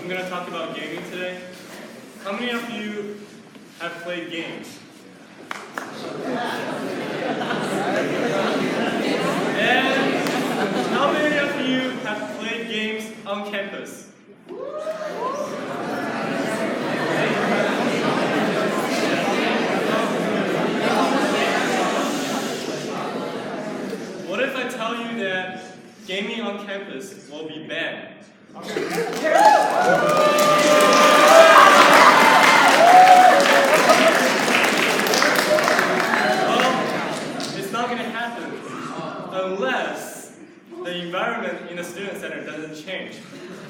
I'm going to talk about gaming today. How many of you have played games? And how many of you have played games on campus? What if I tell you that gaming on campus will be banned? Well, it's not going to happen unless the environment in the student center doesn't change.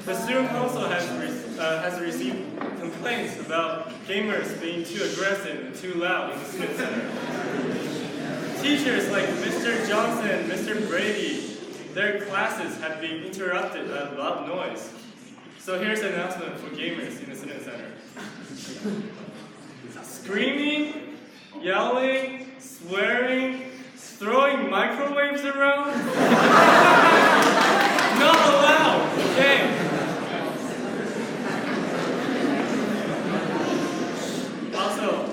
The student council has received complaints about gamers being too aggressive and too loud in the student center. Teachers like Mr. Johnson, Mr. Brady, their classes have been interrupted by loud noise. So here's an announcement for gamers in the student center. Screaming, yelling, swearing, throwing microwaves around? Not allowed, okay? Also,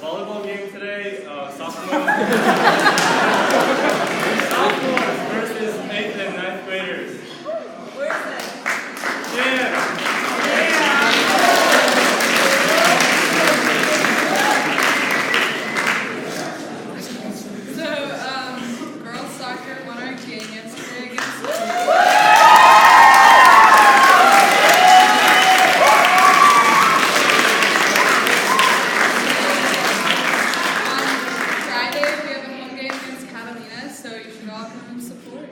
volleyball game today, sophomores versus 8th and 9th graders. Where is it? Yeah. So, girls soccer won our game yesterday against Friday, we have a home game against Catalina, so you should all come and support.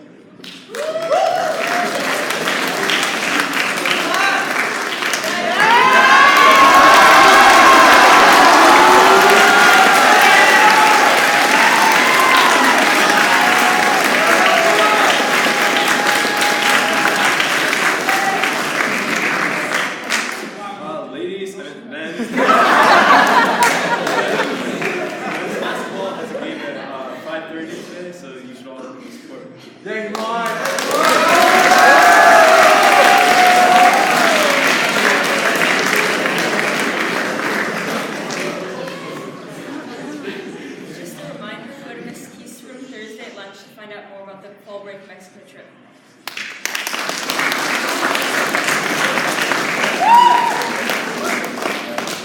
Ladies and men, men's basketball has a game at 5:30 today, so you should all come and support. Yeah, come on! Just a reminder, go to Miss Keith's room Thursday at lunch to find out more about the fall break Mexico trip.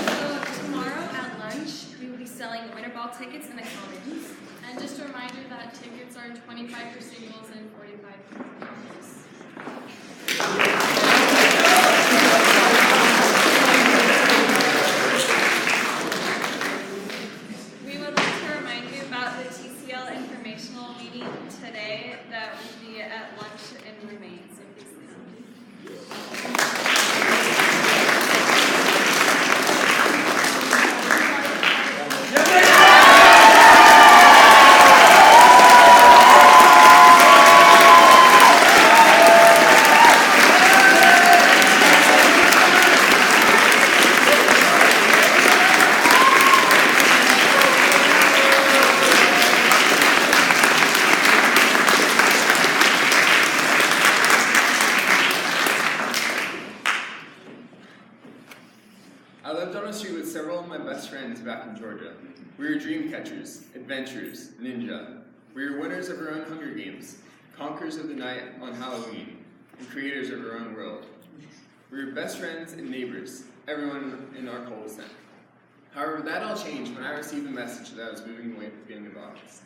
So tomorrow at lunch, we will be selling winter ball tickets in the commons. And just a reminder that tickets are 25 for singles and 45 for couples. We would like to remind you about the TCL informational meeting today that will be at lunch and remain, so please come. I lived on a street with several of my best friends back in Georgia. We were dream catchers, adventurers, ninja. We were winners of our own Hunger Games, conquerors of the night on Halloween, and creators of our own world. We were best friends and neighbors, everyone in our cul-de-sac. However, that all changed when I received the message that I was moving away from being in August.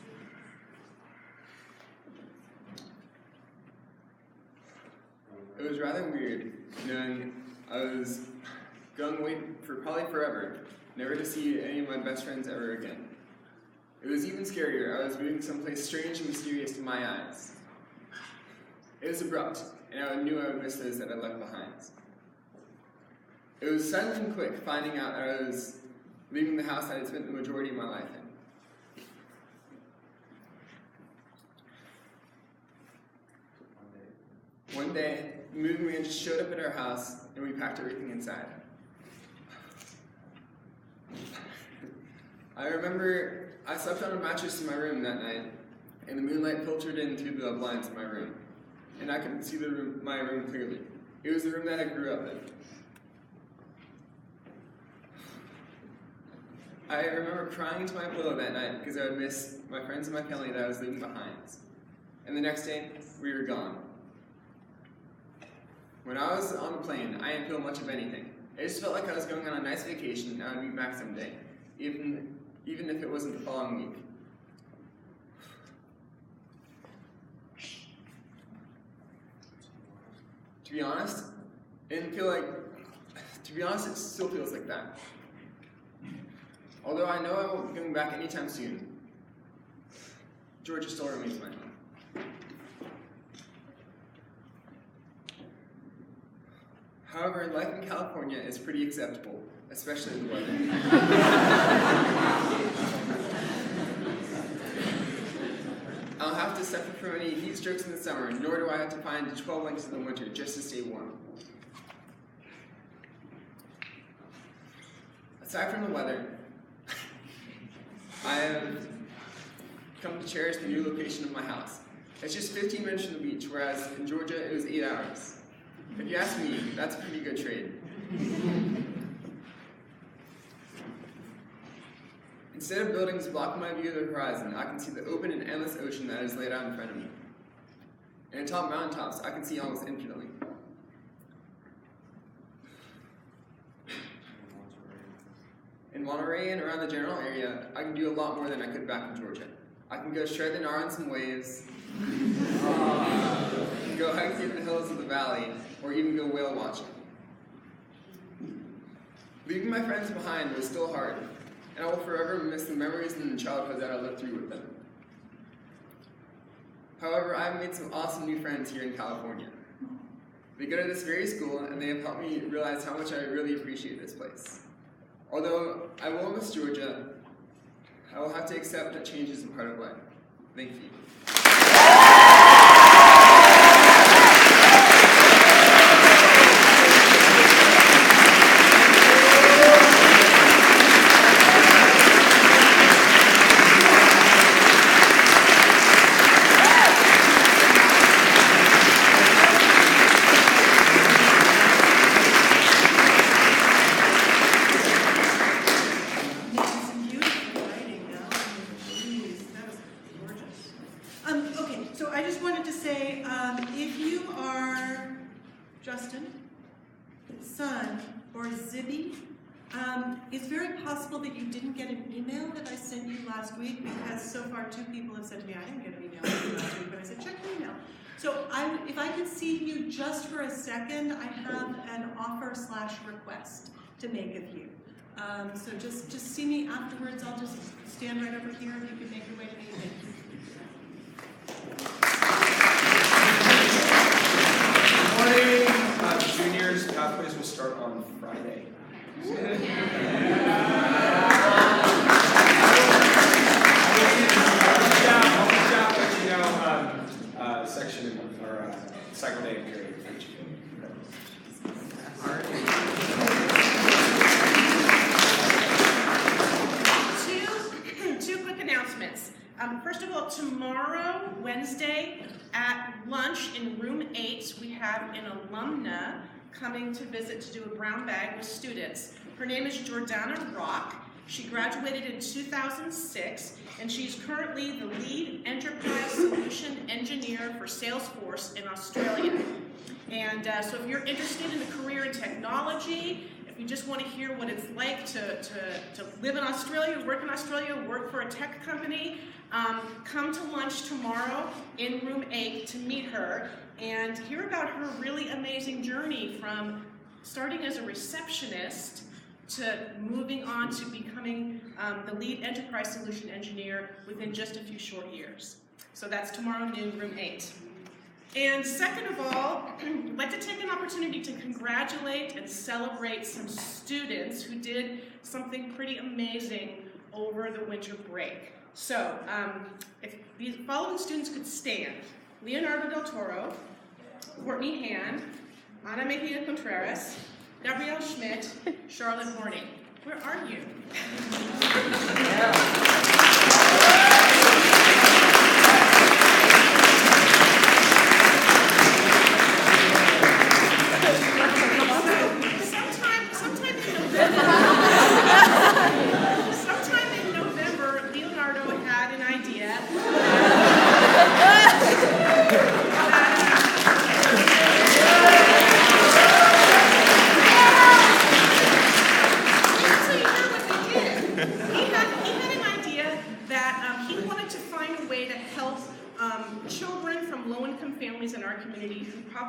It was rather weird knowing I was going away for probably forever, never to see any of my best friends ever again. It was even scarier. I was moving someplace strange and mysterious to my eyes. It was abrupt, and I knew I would miss those that I left behind. It was sudden and quick finding out that I was leaving the house that I had spent the majority of my life in. One day, the moving man just showed up at our house, and we packed everything inside. I remember I slept on a mattress in my room that night, and the moonlight filtered in through the blinds in my room, and I could see my room clearly. It was the room that I grew up in. I remember crying into my pillow that night because I would miss my friends and my family that I was leaving behind. And the next day, we were gone. When I was on the plane, I didn't feel much of anything. It just felt like I was going on a nice vacation and I would be back someday, even if it wasn't the following week. To be honest, it still feels like that. Although I know I won't be coming back anytime soon, Georgia still remains my home. However, life in California is pretty acceptable, especially the weather. I'll have to suffer from any heat strokes in the summer, nor do I have to find 12 blankets in the winter just to stay warm. Aside from the weather, I have come to cherish the new location of my house. It's just 15 minutes from the beach, whereas in Georgia it was 8 hours. If you ask me, that's a pretty good trade. Instead of buildings blocking my view of the horizon, I can see the open and endless ocean that is laid out in front of me. And atop mountaintops, I can see almost infinitely. In Monterey and around the general area, I can do a lot more than I could back in Georgia. I can go shred the gnar on some waves, go hike through the hills of the valley, or even go whale watching. Leaving my friends behind was still hard, and I will forever miss the memories and the childhood that I lived through with them. However, I've made some awesome new friends here in California. They go to this very school, and they have helped me realize how much I really appreciate this place. Although I will miss Georgia, I will have to accept that change is a part of life. Thank you. It's very possible that you didn't get an email that I sent you last week, because so far 2 people have said to me, I didn't get an email from you last week, but I said, check your email. So if I could see you just for a second, I have an offer/request to make of you. So just see me afterwards. I'll just stand right over here and you can make your way to me. Good morning, juniors. Pathways will start on Friday. Section or cycle day period. Two quick announcements. First of all, tomorrow, Wednesday, at lunch in room 8, we have an alumna coming to visit to do a brown bag with students. Her name is Jordana Rock. She graduated in 2006, and she's currently the lead enterprise solution engineer for Salesforce in Australia. And so if you're interested in a career in technology, if you just want to hear what it's like to live in Australia, work in Australia, work for a tech company, come to lunch tomorrow in room 8 to meet her and hear about her really amazing journey from starting as a receptionist to moving on to becoming the lead enterprise solution engineer within just a few short years. So that's tomorrow noon, room 8. And second of all, I'd like to take an opportunity to congratulate and celebrate some students who did something pretty amazing over the winter break. So, if these following students could stand: Leonardo del Toro, Courtney Hand, Ana Mejia Contreras, Gabrielle Schmidt, Charlotte Horning. Where are you?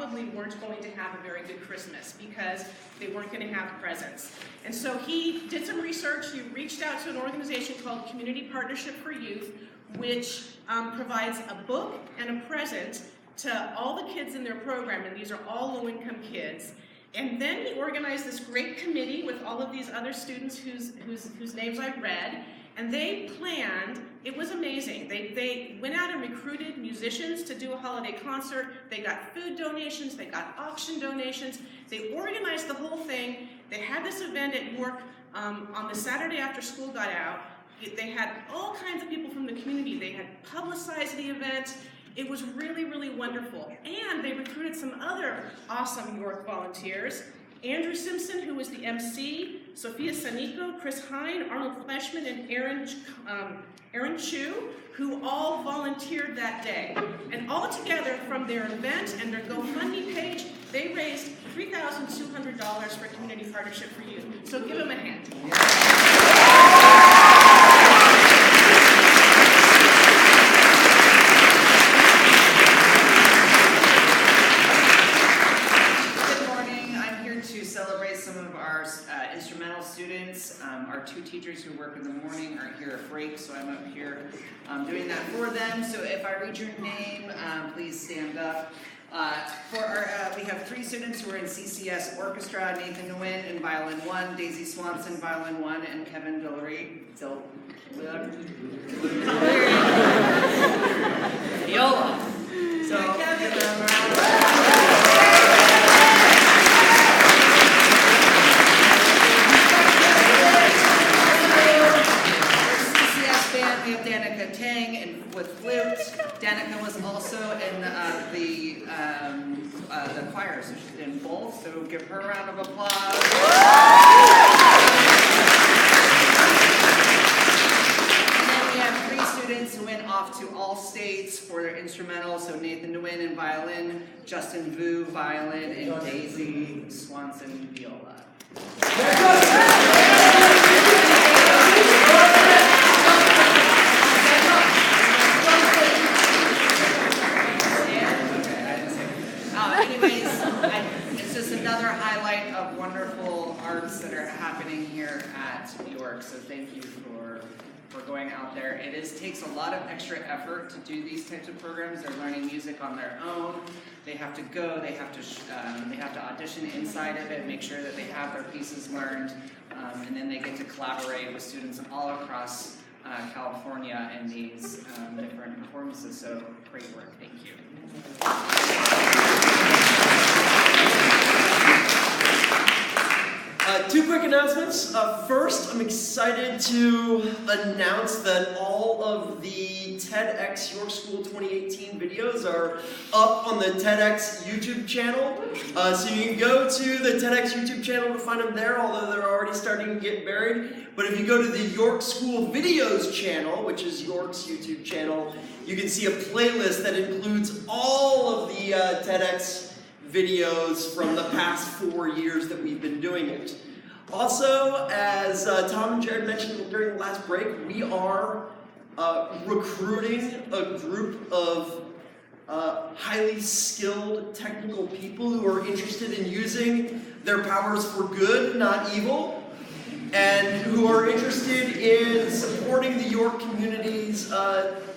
probably weren't going to have a very good Christmas because they weren't going to have presents. And so he did some research. He reached out to an organization called Community Partnership for Youth, which provides a book and a present to all the kids in their program, and these are all low-income kids. And then he organized this great committee with all of these other students whose names I read, and they planned, it was amazing. They went out and recruited musicians to do a holiday concert. They got food donations, they got auction donations. They organized the whole thing. They had this event at York on the Saturday after school got out. They had all kinds of people from the community. They had publicized the event. It was really, really wonderful. And they recruited some other awesome York volunteers. Andrew Simpson, who was the MC, Sophia Sanico, Chris Hine, Arnold Fleshman, and Aaron Chu, who all volunteered that day. And all together, from their event and their GoFundMe page, they raised $3,200 for Community Partnership for Youth. So give them a hand. Instrumental students. Our two teachers who work in the morning are here at break, so I'm up here doing that for them. So if I read your name, please stand up. We have 3 students who are in CCS Orchestra: Nathan Nguyen in violin 1, Daisy Swanson violin 1, and Kevin viola. So give them a round. We have Danica Tang and with flute. Danica was also in the choir, so she's in both. So give her a round of applause. And then we have 3 students who went off to all states for their instrumental. So Nathan Nguyen in violin, Justin Vu violin, and Daisy Swanson viola. It's just another highlight of wonderful arts that are happening here at York. So thank you for going out there. Takes a lot of extra effort to do these types of programs. They're learning music on their own. They have to go. They have to audition inside of it, make sure that they have their pieces learned, and then they get to collaborate with students all across California in these different performances. So great work. Thank you. Two quick announcements. First, I'm excited to announce that all of the TEDx York School 2018 videos are up on the TEDx YouTube channel. So you can go to the TEDx YouTube channel to find them there, although they're already starting to get buried. But if you go to the York School Videos channel, which is York's YouTube channel, you can see a playlist that includes all of the TEDx videos from the past 4 years that we've been doing it. Also, as Tom and Jared mentioned during the last break, we are recruiting a group of highly skilled technical people who are interested in using their powers for good, not evil, and who are interested in supporting the York community's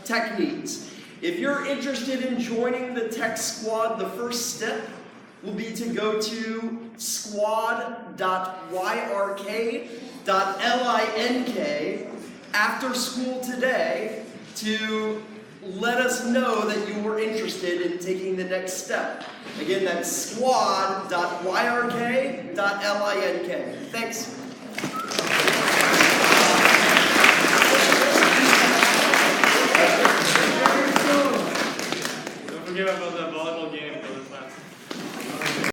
tech needs. If you're interested in joining the tech squad, the first step will be to go to squad.yrk.link after school today to let us know that you were interested in taking the next step. Again, that's squad.yrk.link. Thanks. Don't forget about that volleyball game.